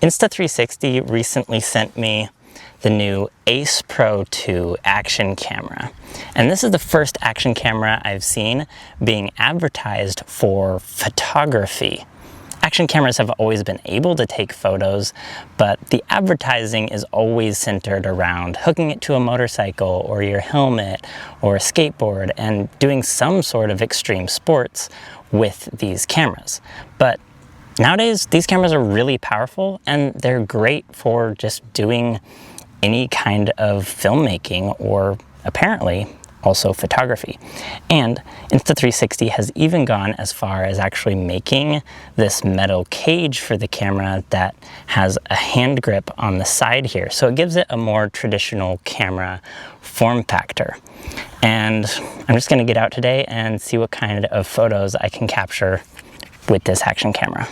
Insta360 recently sent me the new Ace Pro 2 action camera. And this is the first action camera I've seen being advertised for photography. Action cameras have always been able to take photos, but the advertising is always centered around hooking it to a motorcycle or your helmet or a skateboard and doing some sort of extreme sports with these cameras. But nowadays, these cameras are really powerful and they're great for just doing any kind of filmmaking or apparently also photography. And Insta360 has even gone as far as actually making this metal cage for the camera that has a hand grip on the side here. So it gives it a more traditional camera form factor. And I'm just gonna get out today and see what kind of photos I can capture with this action camera.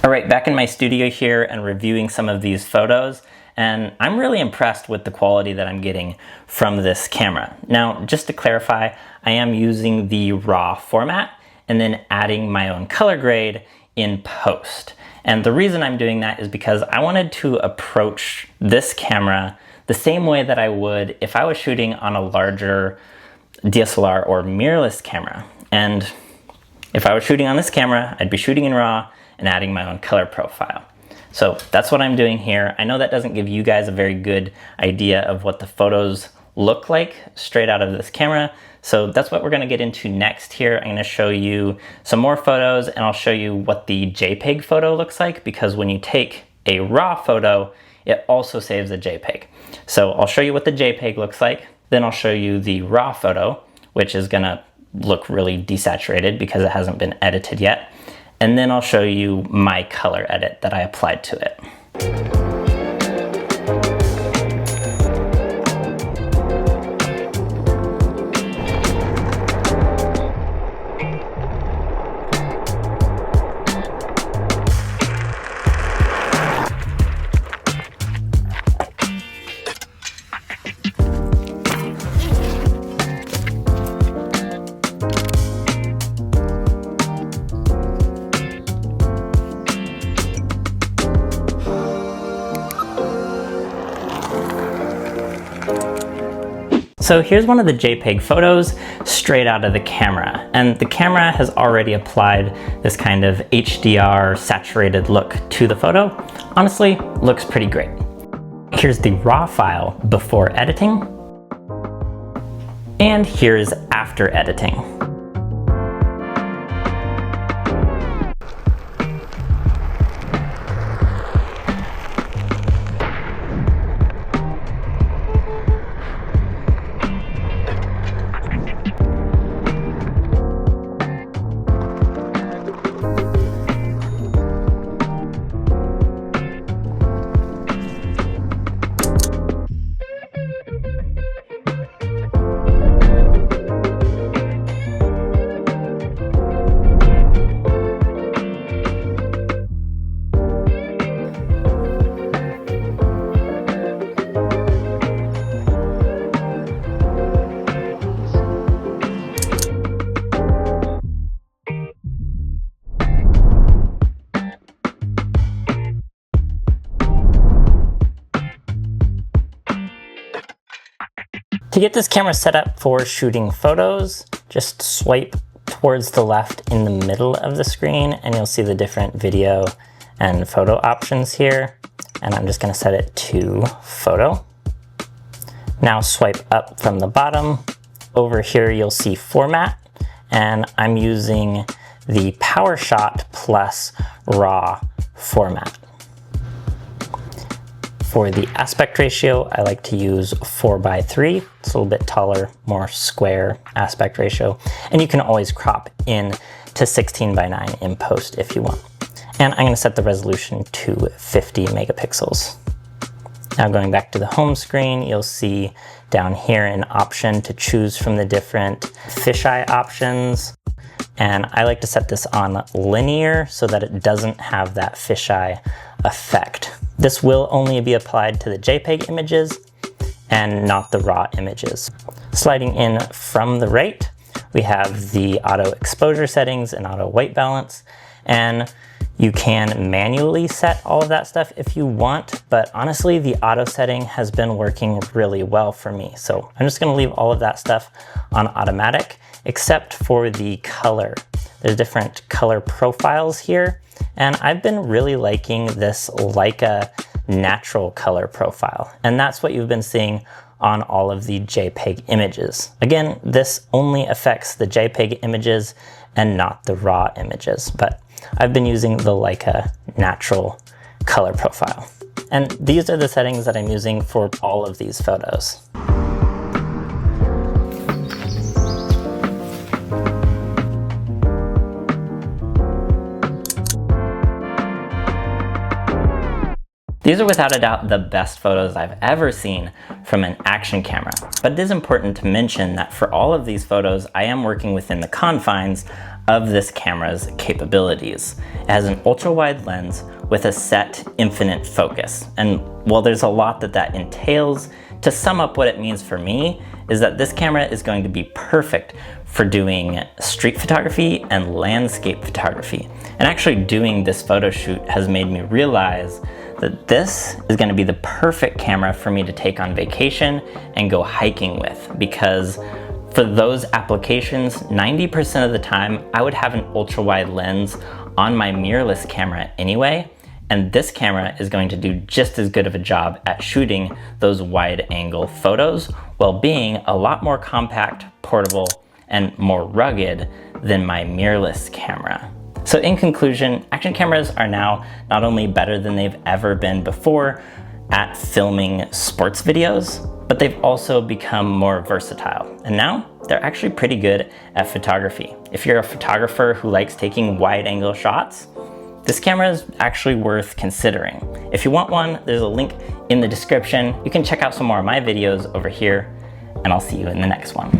All right, back in my studio here and reviewing some of these photos, and I'm really impressed with the quality that I'm getting from this camera. Now, just to clarify, I am using the RAW format and then adding my own color grade in post. And the reason I'm doing that is because I wanted to approach this camera the same way that I would if I was shooting on a larger DSLR or mirrorless camera. And if I was shooting on this camera, I'd be shooting in RAW and adding my own color profile. So that's what I'm doing here. I know that doesn't give you guys a very good idea of what the photos look like straight out of this camera. So that's what we're gonna get into next here. I'm gonna show you some more photos and I'll show you what the JPEG photo looks like, because when you take a RAW photo, it also saves a JPEG. So I'll show you what the JPEG looks like. Then I'll show you the RAW photo, which is gonna look really desaturated because it hasn't been edited yet. And then I'll show you my color edit that I applied to it. So here's one of the JPEG photos straight out of the camera. And the camera has already applied this kind of HDR saturated look to the photo. Honestly, looks pretty great. Here's the RAW file before editing. And here's after editing. To get this camera set up for shooting photos, just swipe towards the left in the middle of the screen and you'll see the different video and photo options here. And I'm just gonna set it to photo. Now swipe up from the bottom. Over here you'll see format, and I'm using the PowerShot Plus RAW format. For the aspect ratio, I like to use 4:3. It's a little bit taller, more square aspect ratio. And you can always crop in to 16:9 in post if you want. And I'm gonna set the resolution to 50 megapixels. Now going back to the home screen, you'll see down here an option to choose from the different fisheye options. And I like to set this on linear so that it doesn't have that fisheye effect. This will only be applied to the JPEG images and not the RAW images. Sliding in from the right, we have the auto exposure settings and auto white balance. And you can manually set all of that stuff if you want, but honestly, the auto setting has been working really well for me. So I'm just gonna leave all of that stuff on automatic, except for the color. There's different color profiles here, and I've been really liking this Leica natural color profile. And that's what you've been seeing on all of the JPEG images. Again, this only affects the JPEG images and not the RAW images, but I've been using the Leica natural color profile. And these are the settings that I'm using for all of these photos. These are without a doubt the best photos I've ever seen from an action camera. But it is important to mention that for all of these photos, I am working within the confines of this camera's capabilities. It has an ultra-wide lens with a set infinite focus. And while there's a lot that entails, to sum up what it means for me is that this camera is going to be perfect for doing street photography and landscape photography. And actually doing this photo shoot has made me realize that this is gonna be the perfect camera for me to take on vacation and go hiking with, because for those applications, 90% of the time, I would have an ultra-wide lens on my mirrorless camera anyway, and this camera is going to do just as good of a job at shooting those wide-angle photos while being a lot more compact, portable, and more rugged than my mirrorless camera. So in conclusion, action cameras are now not only better than they've ever been before at filming sports videos, but they've also become more versatile. And now they're actually pretty good at photography. If you're a photographer who likes taking wide angle shots, this camera is actually worth considering. If you want one, there's a link in the description. You can check out some more of my videos over here, and I'll see you in the next one.